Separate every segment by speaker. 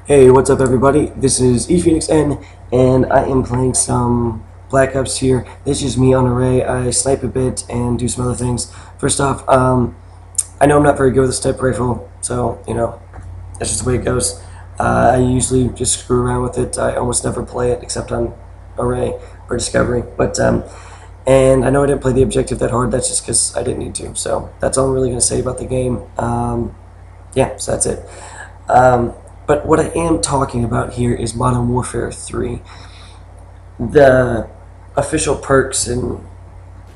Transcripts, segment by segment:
Speaker 1: Hey, what's up, everybody? This is ePhoenixN, and I am playing some Black Ops here. This is me on Array. I snipe a bit and do some other things. First off, I know I'm not very good with a sniper rifle, so, that's just the way it goes. I usually just screw around with it. I almost never play it except on Array or Discovery. And I know I didn't play the objective that hard. That's just because I didn't need to. So that's all I'm really going to say about the game. Yeah, so that's it. But what I am talking about here is Modern Warfare 3. The official perks and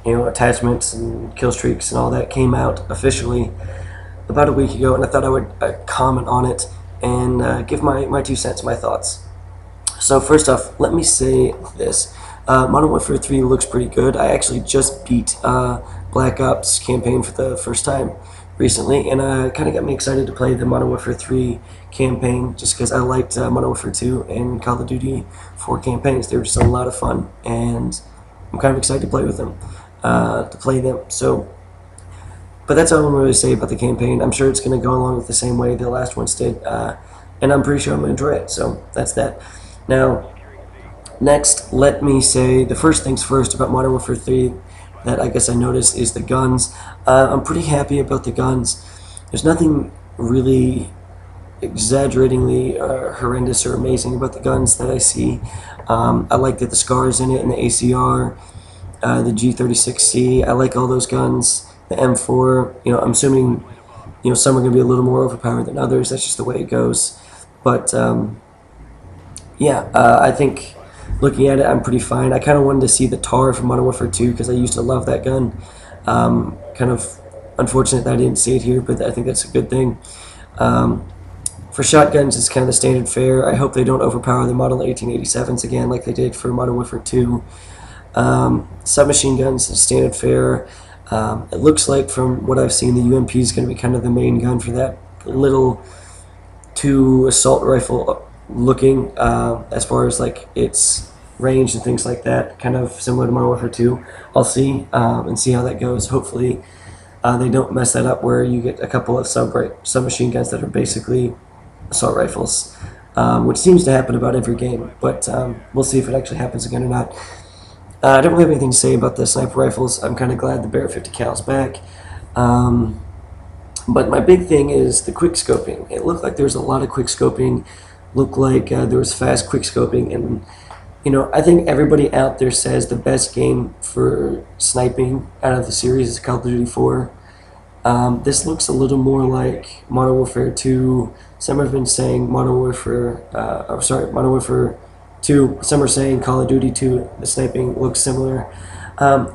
Speaker 1: attachments and kill streaks and all that came out officially about a week ago, and I thought I would comment on it and give my 2 cents, my thoughts. So first off, let me say this. Modern Warfare 3 looks pretty good. I actually just beat Black Ops campaign for the first time recently, and kind of got me excited to play the Modern Warfare 3 campaign just because I liked Modern Warfare 2 and Call of Duty 4 campaigns. They were just a lot of fun, and I'm kind of excited to play with them, So, but that's all I'm really say about the campaign. I'm sure it's going to go along with the same way the last ones did, and I'm pretty sure I'm going to enjoy it. So that's that. Now, next, let me say the first things first about Modern Warfare 3 that I guess I noticed is the guns. I'm pretty happy about the guns. There's nothing really exaggeratingly horrendous or amazing about the guns that I see. I like that the SCAR's in it, and the ACR, the G36C. I like all those guns. The M4. I'm assuming some are going to be a little more overpowered than others. That's just the way it goes. But yeah, I think looking at it, I'm pretty fine. I kind of wanted to see the TAR from Modern Warfare 2 because I used to love that gun. Kind of unfortunate that I didn't see it here, but I think that's a good thing. For shotguns, it's kind of the standard fare. I hope they don't overpower the Model 1887s again like they did for Modern Warfare 2. Submachine guns is standard fare. It looks like from what I've seen, the UMP is going to be kind of the main gun for that. A little too assault rifle looking as far as like its range and things like that, kind of similar to Modern Warfare 2. I'll see and see how that goes. Hopefully they don't mess that up where you get a couple of submachine guns that are basically assault rifles, which seems to happen about every game, but we'll see if it actually happens again or not. I don't really have anything to say about the sniper rifles. I'm kind of glad the Barrett 50 cal's back. But my big thing is the quick scoping. It looked like there was a lot of quick scoping. Looked like there was fast quick scoping, and I think everybody out there says the best game for sniping out of the series is Call of Duty 4. This looks a little more like Modern Warfare 2. Some have been saying Modern Warfare 2. Some are saying Call of Duty 2. The sniping looks similar.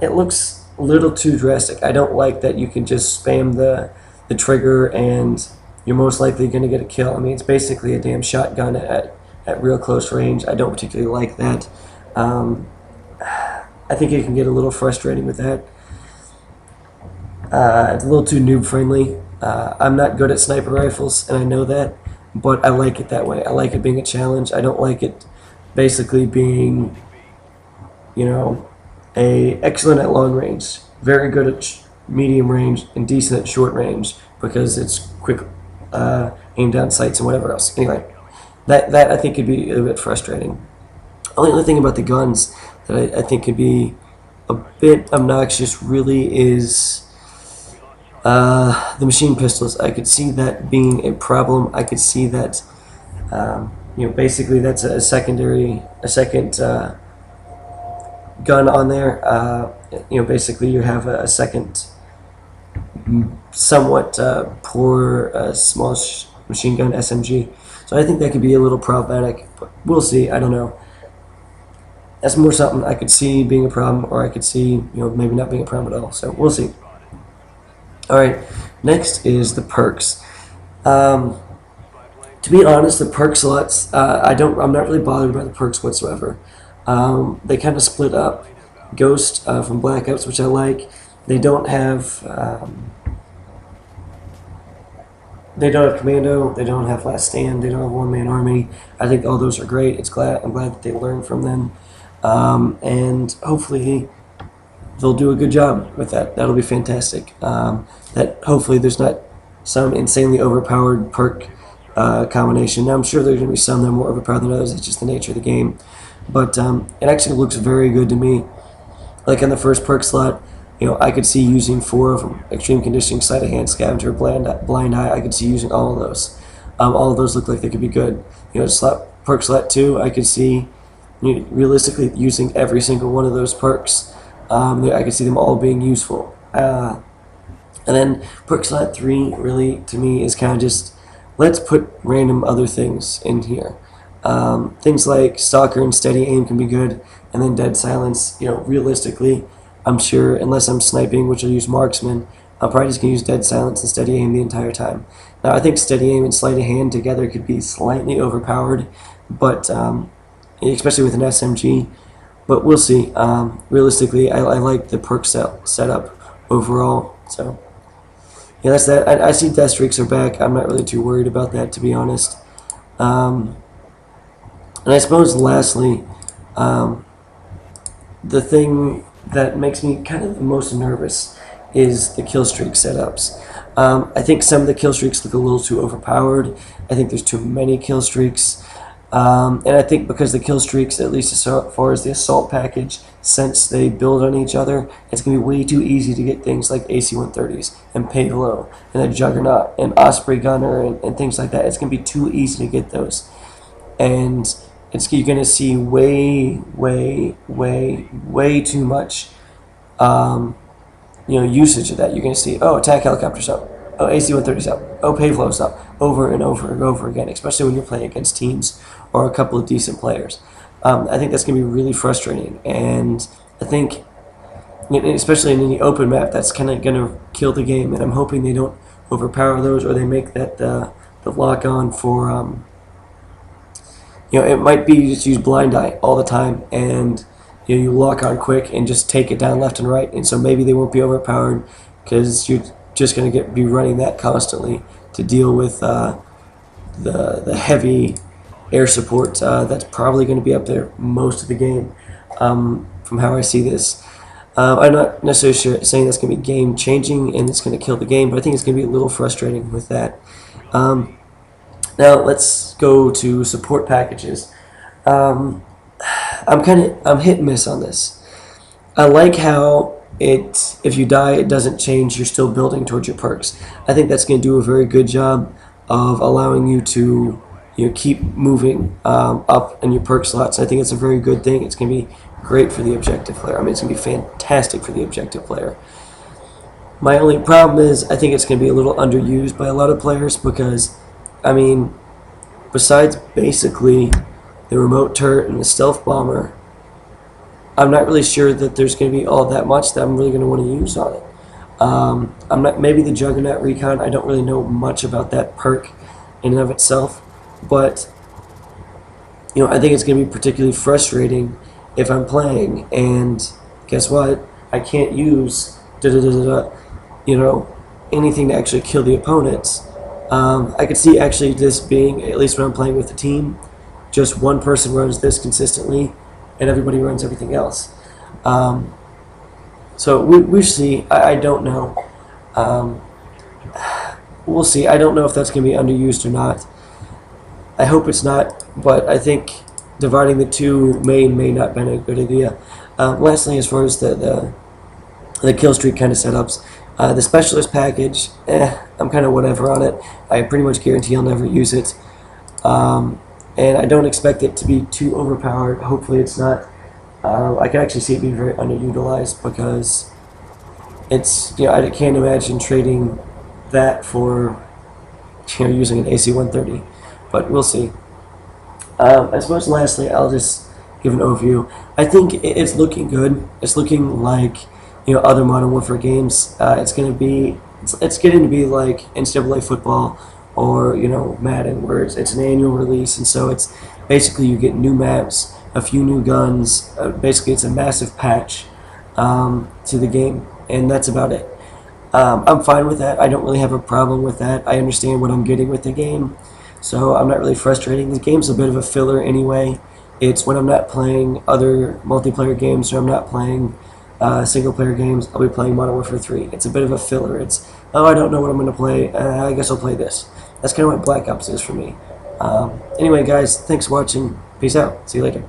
Speaker 1: It looks a little too drastic. I don't like that you can just spam the trigger and you're most likely going to get a kill. I mean, it's basically a damn shotgun at real close range. I don't particularly like that. I think it can get a little frustrating with that. It's a little too noob friendly. I'm not good at sniper rifles, and I know that, but I like it that way. I like it being a challenge. I don't like it basically being, excellent at long range, very good at medium range, and decent at short range because it's quick aim down sights and whatever else. Anyway, that I think could be a bit frustrating. Only other thing about the guns that I think could be a bit obnoxious really is the machine pistols. I could see that being a problem. I could see that basically that's a second gun on there. Basically you have a second somewhat poor small machine gun SMG. So I think that could be a little problematic, but we'll see. I don't know. That's more something I could see being a problem, or I could see maybe not being a problem at all. So we'll see. All right, next is the perks. To be honest, the perk slots, I'm not really bothered by the perks whatsoever. They kind of split up Ghost from Black Ops, which I like. They don't have Commando. They don't have Last Stand. They don't have One Man Army. I think all those are great. I'm glad that they learned from them, and hopefully they'll do a good job with that. That'll be fantastic. That hopefully there's not some insanely overpowered perk combination. Now, I'm sure there's going to be some that are more overpowered than others. It's just the nature of the game. But it actually looks very good to me. Like in the first perk slot, I could see using 4 of them. Extreme Conditioning, Sleight of Hand, Scavenger, Blind Eye. I could see using all of those. All of those look like they could be good. Perk slot 2, I could see realistically using every single one of those perks. I could see them all being useful. And then perk slot 3 really to me is kind of just, let's put random other things in here. Things like Stalker and Steady Aim can be good, and then Dead Silence, realistically, I'm sure, unless I'm sniping, which I'll use Marksman, I'm probably just going to use Dead Silence and Steady Aim the entire time. Now, I think Steady Aim and Sleight of Hand together could be slightly overpowered, but especially with an SMG, but we'll see. Realistically, I like the perk setup overall, so yeah, that's that. I see Death Streaks are back. I'm not really too worried about that, to be honest. And I suppose lastly, the thing that makes me kind of the most nervous is the kill streak setups. I think some of the kill streaks look a little too overpowered. I think there's too many kill streaks. And I think because the kill streaks, at least as far as the assault package, since they build on each other, it's going to be way too easy to get things like AC-130s and Payload and the Juggernaut and Osprey Gunner and things like that. It's going to be too easy to get those. And you're going to see way too much usage of that. You're going to see, attack helicopters up, AC-130's up, Payflow's up, over and over and over again, especially when you're playing against teams or a couple of decent players. I think that's going to be really frustrating, and I think, especially in the open map, that's kind of going to kill the game, and I'm hoping they don't overpower those, or they make that the lock-on for, it might be you just use Blind Eye all the time, and you lock on quick and just take it down left and right, and so maybe they won't be overpowered because you're just going to be running that constantly to deal with the heavy air support that's probably going to be up there most of the game, from how I see this. I'm not necessarily saying that's going to be game changing and it's going to kill the game, but I think it's going to be a little frustrating with that. Now let's go to support packages. I'm hit and miss on this. I like how if you die, it doesn't change. You're still building towards your perks. I think that's going to do a very good job of allowing you to keep moving up in your perk slots. I think it's a very good thing. It's going to be great for the objective player. I mean, it's going to be fantastic for the objective player. My only problem is I think it's going to be a little underused by a lot of players because, I mean, besides basically the remote turret and the stealth bomber, I'm not really sure that there's going to be all that much that I'm really going to want to use on it. Maybe the Juggernaut Recon, I don't really know much about that perk in and of itself, but I think it's going to be particularly frustrating if I'm playing and guess what? I can't use anything to actually kill the opponents. I could see actually this being, at least when I'm playing with the team, just one person runs this consistently and everybody runs everything else. So we'll see. I don't know. We'll see. I don't know if that's going to be underused or not. I hope it's not, but I think dividing the two may not have been a good idea. Lastly, as far as the kill streak kind of setups, the specialist package, I'm kind of whatever on it. I pretty much guarantee I'll never use it. And I don't expect it to be too overpowered. Hopefully it's not. I can actually see it being very underutilized because it's, I can't imagine trading that for, using an AC-130. But we'll see. I suppose lastly, I'll just give an overview. I think it's looking good. It's looking like, other Modern Warfare games. It's getting to be like NCAA football or Madden, where it's an annual release, and so it's basically you get new maps, a few new guns. Basically, it's a massive patch to the game, and that's about it. I'm fine with that. I don't really have a problem with that. I understand what I'm getting with the game, so I'm not really frustrated. The game's a bit of a filler anyway. It's when I'm not playing other multiplayer games or I'm not playing single-player games, I'll be playing Modern Warfare 3. It's a bit of a filler. It's, I don't know what I'm going to play. I guess I'll play this. That's kind of what Black Ops is for me. Anyway, guys, thanks for watching. Peace out. See you later.